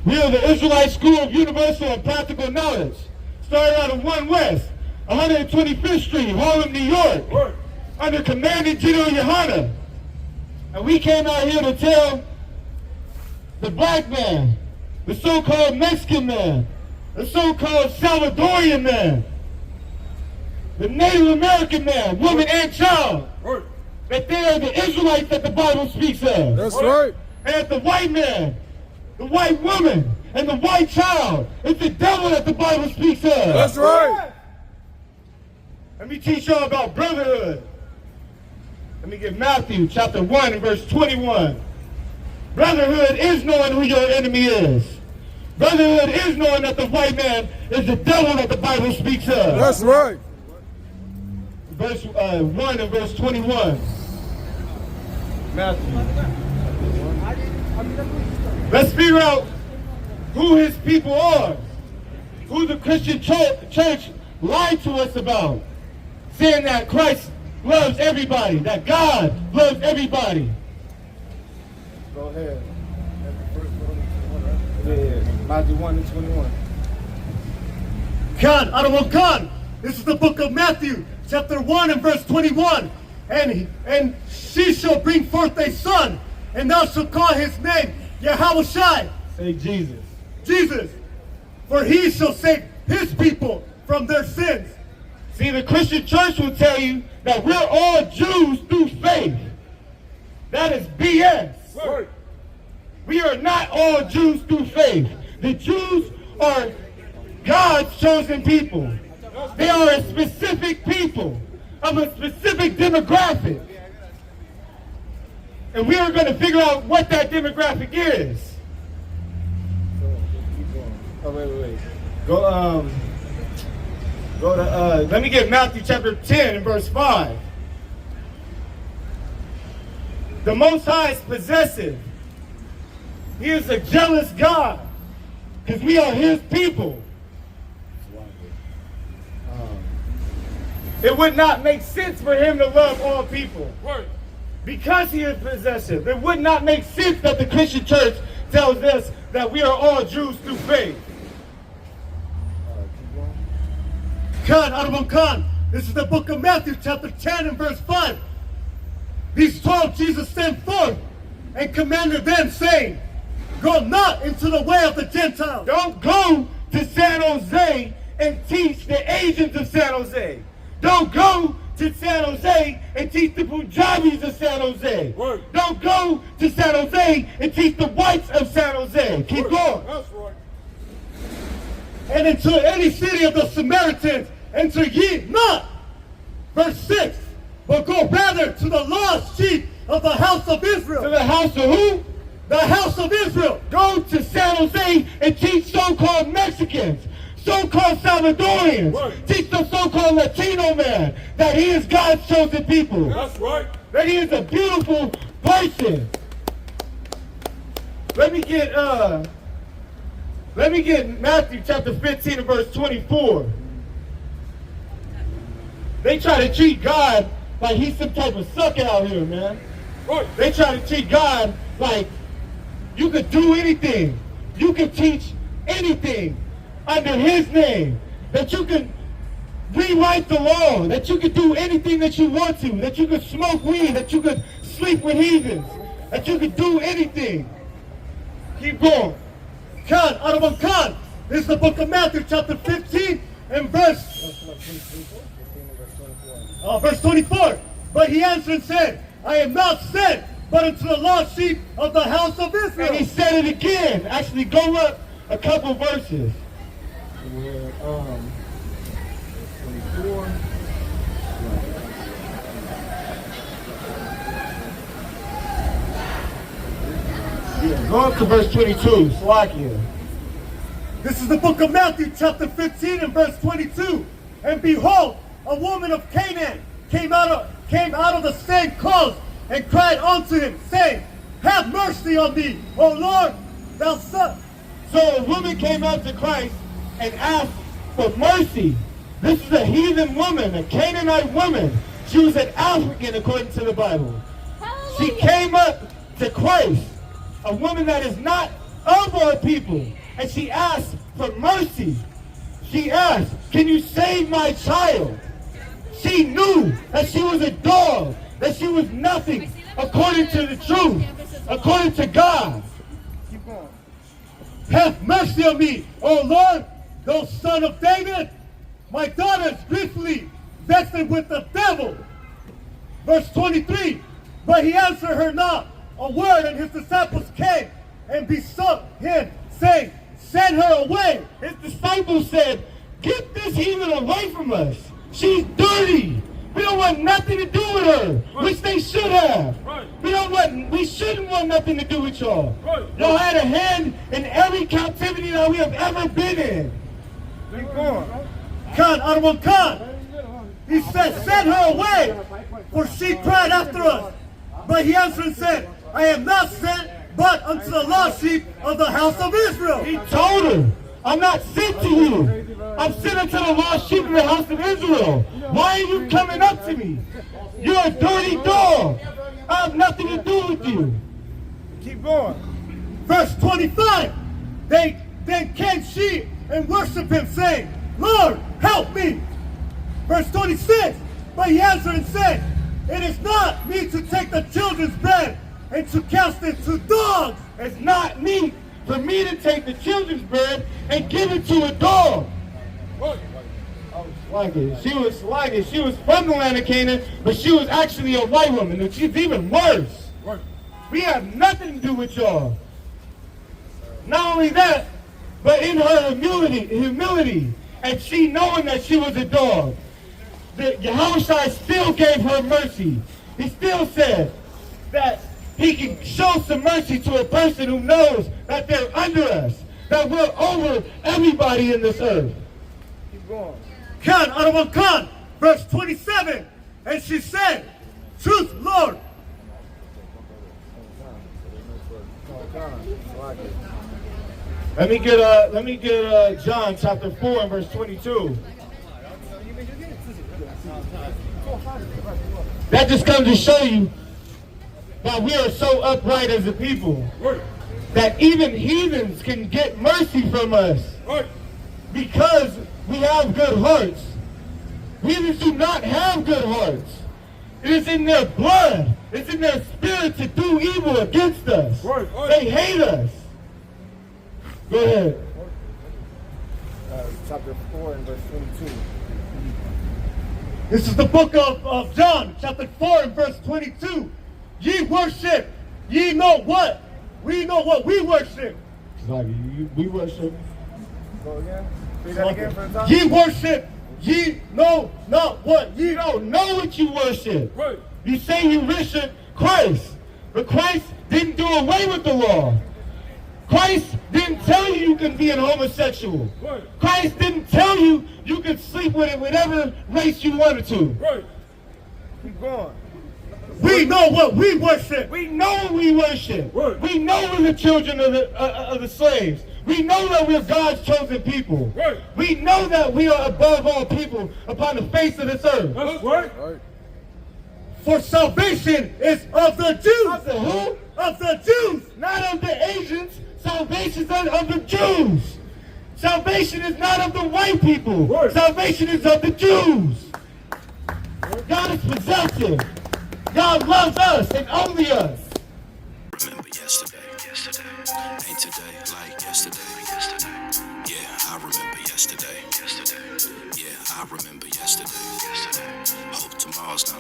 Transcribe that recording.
We are the Israelite School of Universal and Practical Knowledge. Started out of 1 West, 125th Street, Harlem, New York, under Commanding General Yohana. And we came out here to tell the black man, the so-called Mexican man, the so-called Salvadorian man, the Native American man, woman and child, that they are the Israelites that the Bible speaks of. That's right. And that the white man, the white woman, and the white child is the devil that the Bible speaks of. That's right. Let me teach y'all about brotherhood. Let me get Matthew chapter 1 and verse 21. Brotherhood is knowing who your enemy is. Brotherhood is knowing that the white man is the devil that the Bible speaks of. That's right. Verse 1 and verse 21. Matthew. Let's figure out who his people are. Who the Christian church lied to us about. Saying that Christ loves everybody. That God loves everybody. Go ahead. Yeah, Matthew 1 and 21. Khan, Khan. This is the book of Matthew, chapter 1 and verse 21. And she shall bring forth a son, and thou shalt call his name Yahushai. Say Jesus. Jesus. For he shall save his people from their sins. See, the Christian church will tell you that we're all Jews through faith. That is BS. Right. We are not all Jews through faith. The Jews are God's chosen people. They are a specific people of a specific demographic. And we are going to figure out what that demographic is. So, keep going. Oh, wait. Go to, Let me get Matthew chapter 10 and verse 5. The Most High is possessive. He is a jealous God. Because we are his people. It would not make sense for him to love all people. Right. Because he is possessive. It would not make sense that the Christian church tells us that we are all Jews through faith. Khan. This is the book of Matthew, chapter 10 and verse 5. These 12 Jesus sent forth and commanded them, saying, go not into the way of the Gentiles. Don't go to San Jose and teach the Asians of San Jose. Don't go to San Jose and teach the Punjabis of San Jose. Right. Don't go to San Jose and teach the whites of San Jose. Keep going. That's right. And into any city of the Samaritans enter ye not. Verse 6. But go rather to the lost sheep of the house of Israel. To the house of who? The house of Israel. Go to San Jose and teach so-called Mexicans, so-called Salvadorians, Right. teach the so-called Latino man that he is God's chosen people. That's right. That he is a beautiful person. Let me get Matthew chapter 15 and verse 24. They try to treat God like he's some type of sucker out here, man. Right. They try to treat God like you could do anything. You could teach anything under his name. That you can rewrite the law. That you could do anything that you want to. That you could smoke weed. That you could sleep with heathens. That you could do anything. Keep going. Khan. This is the book of Matthew, chapter 15 and verse 24. But he answered and said, I am not sent but unto the lost sheep of the house of Israel. And he said it again. Actually, go up a couple verses. 24. Yeah, go up to verse 22. Slovakia. This is the book of Matthew, chapter 15 and verse 22. And behold, a woman of Canaan came out of the same cause and cried unto him, saying, have mercy on me, O Lord, thou son. So a woman came out to Christ and asked for mercy. This is a heathen woman, a Canaanite woman. She was an African according to the Bible. She came up to Christ, a woman that is not of our people. And she asked for mercy. She asked, can you save my child? She knew that she was a dog, that she was nothing according to the truth, according to God. Keep going. Have mercy on me, O Lord, thou son of David. My daughter is griefully vexed with the devil. Verse 23, but he answered her not a word, and his disciples came and besought him, saying, send her away. His disciples said, get this heathen away from us. She's dirty. We don't want nothing to do with her, which they should have. We shouldn't want nothing to do with y'all. Y'all had a hand in every captivity that we have ever been in. Keep going. Khan, Arwan Khan. He said, send her away, for she cried after us. But he answered and said, I am not sent but unto the lost sheep of the house of Israel. He told her, I'm not sent to you. I'm sent unto the lost sheep of the house of Israel. Why are you coming up to me? You're a dirty dog. I have nothing to do with you. Keep going. Verse 25, then came she and worshipped him, saying, Lord, help me. Verse 26, but he answered and said, it is not me to take the children's bread and to cast it to dogs. It's not me for me to take the children's bread and give it to a dog. She was slugging. She was from the land of Canaan, but she was actually a white woman, and she's even worse. We have nothing to do with y'all. Not only that, but in her humility, and she knowing that she was a dog, Yahushua still gave her mercy. He still said that he can show some mercy to a person who knows that they're under us, that we're over everybody in this earth. Keep going. Khan, Arwan Khan, verse 27, and she said, truth, Lord. Let me get John chapter 4 and verse 22. That just comes to show you that we are so upright as a people that even heathens can get mercy from us because we have good hearts. Heathens do not have good hearts. It is in their blood. It's in their spirit to do evil against us. They hate us. Go ahead. Chapter 4 and verse 22. This is the book of John, chapter 4 and verse 22. Ye worship, ye know what? We know what we worship. We worship. Go again. Say that again for the time. Ye worship, ye know not what ye You don't know what you worship. You say you worship Christ, but Christ didn't do away with the law. Christ didn't tell you you can be an homosexual. Christ didn't tell you you could sleep with whatever race you wanted to. Keep going. We know what we worship. We know what we worship. We know we're the children of the slaves. We know that we're God's chosen people. We know that we are above all people upon the face of this earth. For salvation is of the Jews. Of the who? Of the Jews. Not of the Asians. Salvation is of the Jews. Salvation is not of the white people. Salvation is of the Jews. God is possessive. God loves us and only us. Remember yesterday, ain't today like yesterday. Yeah, I remember yesterday. Yeah, I remember yesterday. Hope tomorrow's not